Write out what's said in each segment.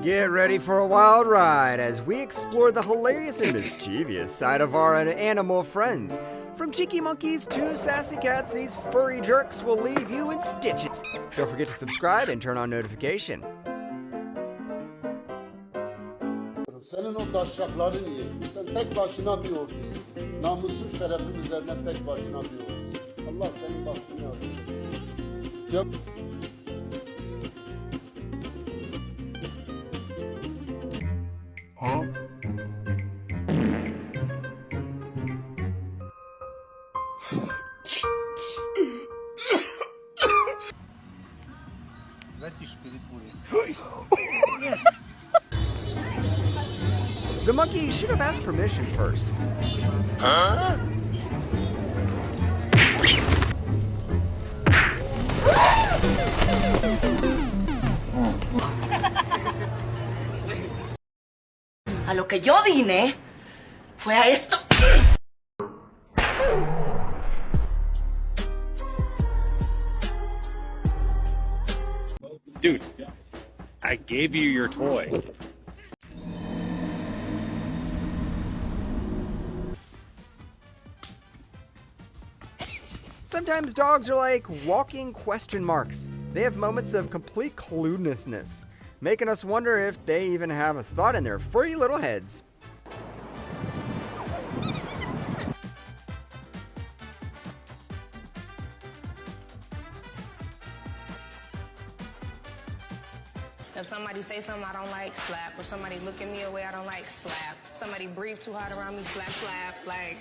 Get ready for a wild ride as we explore the hilarious and mischievous side of our animal friends. From cheeky monkeys to sassy cats, these furry jerks will leave you in stitches. Don't forget to subscribe and turn on notification. Senin o taşrakların iyi. Sen tek başına bir ordusun. Namusun şerefin üzerine tek başına bir ordusun. Allah senin bahtını yazsın. Huh? The monkey should have asked permission first. Huh? A lo que yo vine fue a esto. Dude, I gave you your toy. Sometimes dogs are like walking question marks. They have moments of complete cluelessness, making us wonder if they even have a thought in their furry little heads. If somebody say something I don't like, slap. If somebody look at me a way I don't like, slap. Somebody breathe too hard around me, slap, slap. Like.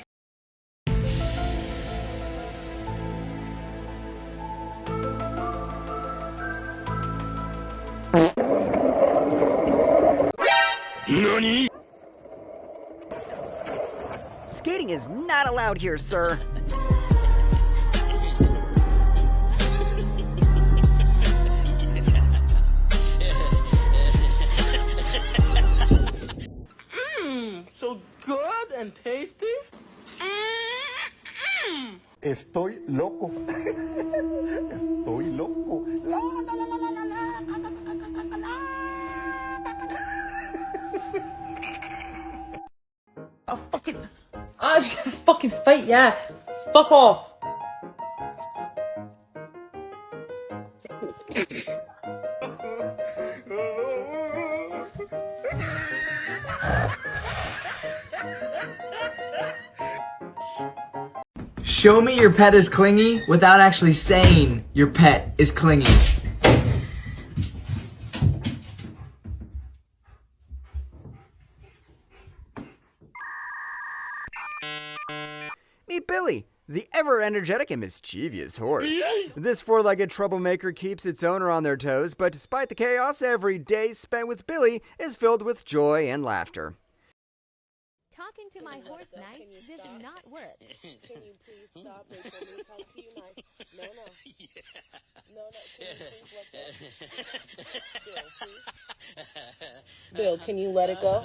NANI? Skating is not allowed here, sir. So good and tasty. Estoy loco. Estoy loco. La, la, la, la, la, la, la. I was gonna fucking fight, yeah. Fuck off. Show me your pet is clingy without actually saying your pet is clingy. Meet Billy, the ever-energetic and mischievous horse. This four-legged troublemaker keeps its owner on their toes, but despite the chaos, every day spent with Billy is filled with joy and laughter. Talking to my horse nice did not work. Can you please stop and let me talk to you nice? No, no. No, no. Can you please let go? Bill, please. Bill, can you let it go?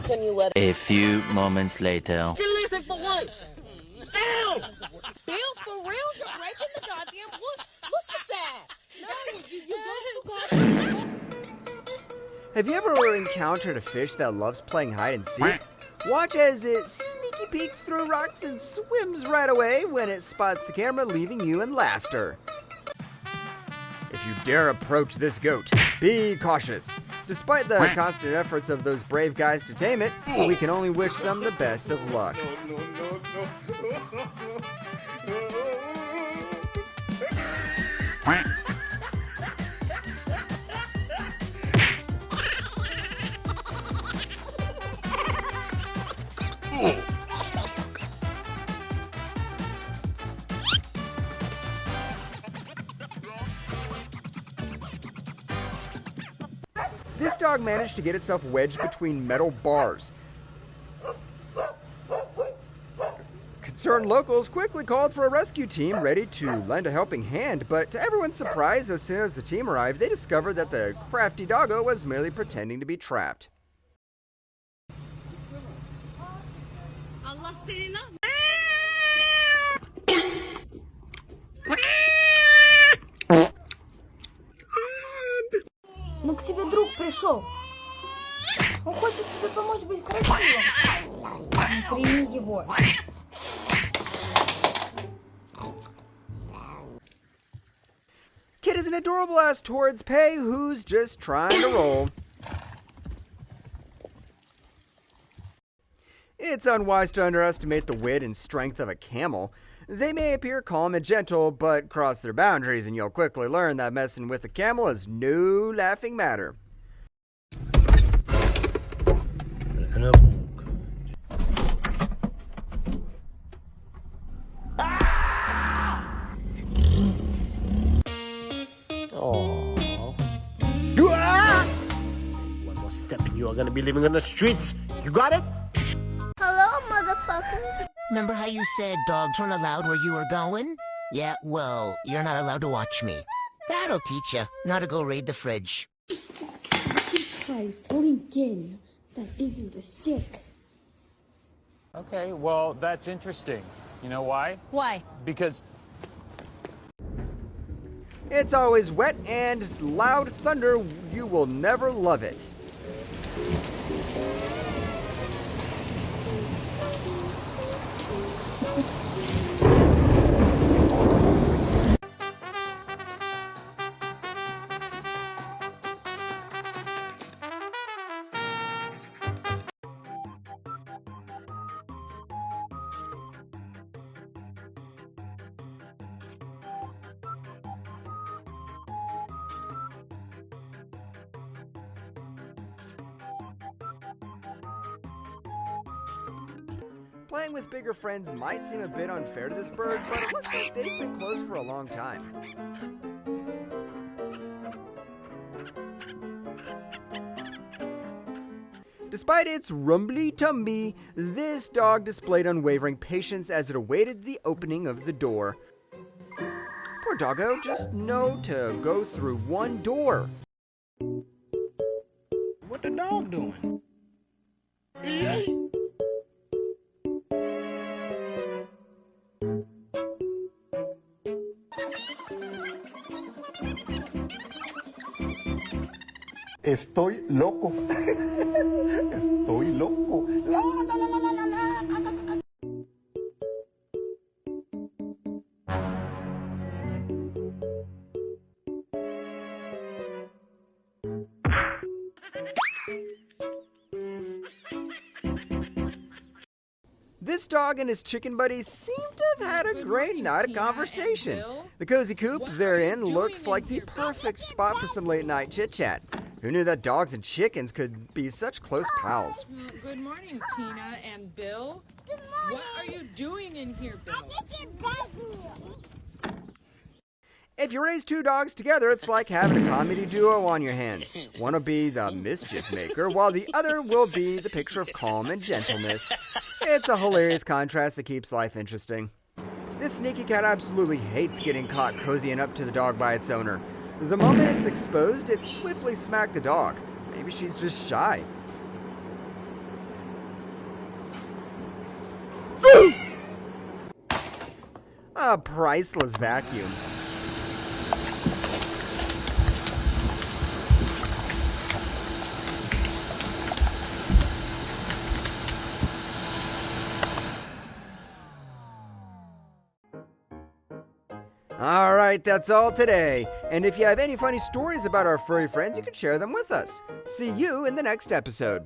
Can you let it A few moments later. Listen for once. Ow! Bill, for real? You're breaking the goddamn wood. Look at that. No, you go too goddamn. Have you ever encountered a fish that loves playing hide and seek? Watch as it sneaky peeks through rocks and swims right away when it spots the camera, leaving you in laughter. If you dare approach this goat, be cautious. Despite the constant efforts of those brave guys to tame it, we can only wish them the best of luck. This dog managed to get itself wedged between metal bars. Concerned locals quickly called for a rescue team ready to lend a helping hand, but to everyone's surprise, as soon as the team arrived, they discovered that the crafty doggo was merely pretending to be trapped. Allah senin пришел? Он хочет тебе помочь быть красивым. Прими его. Kid is an adorable ass towards Pei, who's just trying to roll. It's unwise to underestimate the wit and strength of a camel. They may appear calm and gentle, but cross their boundaries, and you'll quickly learn that messing with a camel is no laughing matter. One more step and you are gonna be living on the streets. You got it? Hello, motherfucker. Remember how you said dogs weren't allowed where you were going? Yeah, well, you're not allowed to watch me. That'll teach you not to go raid the fridge. Christ, Lincoln. That isn't a stick. Okay, well, that's interesting. You know why? Why? Because It's always wet and loud thunder. You will never love it. Playing with bigger friends might seem a bit unfair to this bird, but it looks like they've been close for a long time. Despite its rumbly-tumby, this dog displayed unwavering patience as it awaited the opening of the door. Poor doggo, just know to go through one door. What the dog doing? Estoy loco. Estoy loco. La, la, la, la, la, la. This dog and his chicken buddies seem to have had a great night of conversation. The cozy coop they're in looks like the perfect spot for some late night chit chat. Who knew that dogs and chickens could be such close pals? Good morning, Tina and Bill. Good morning. What are you doing in here, Bill? I'm just your baby. If you raise two dogs together, it's like having a comedy duo on your hands. One will be the mischief maker, while the other will be the picture of calm and gentleness. It's a hilarious contrast that keeps life interesting. This sneaky cat absolutely hates getting caught cozying up to the dog by its owner. The moment it's exposed, it swiftly smacked the dog. Maybe she's just shy. A priceless vacuum. Alright, that's all today. And if you have any funny stories about our furry friends, you can share them with us. See you in the next episode.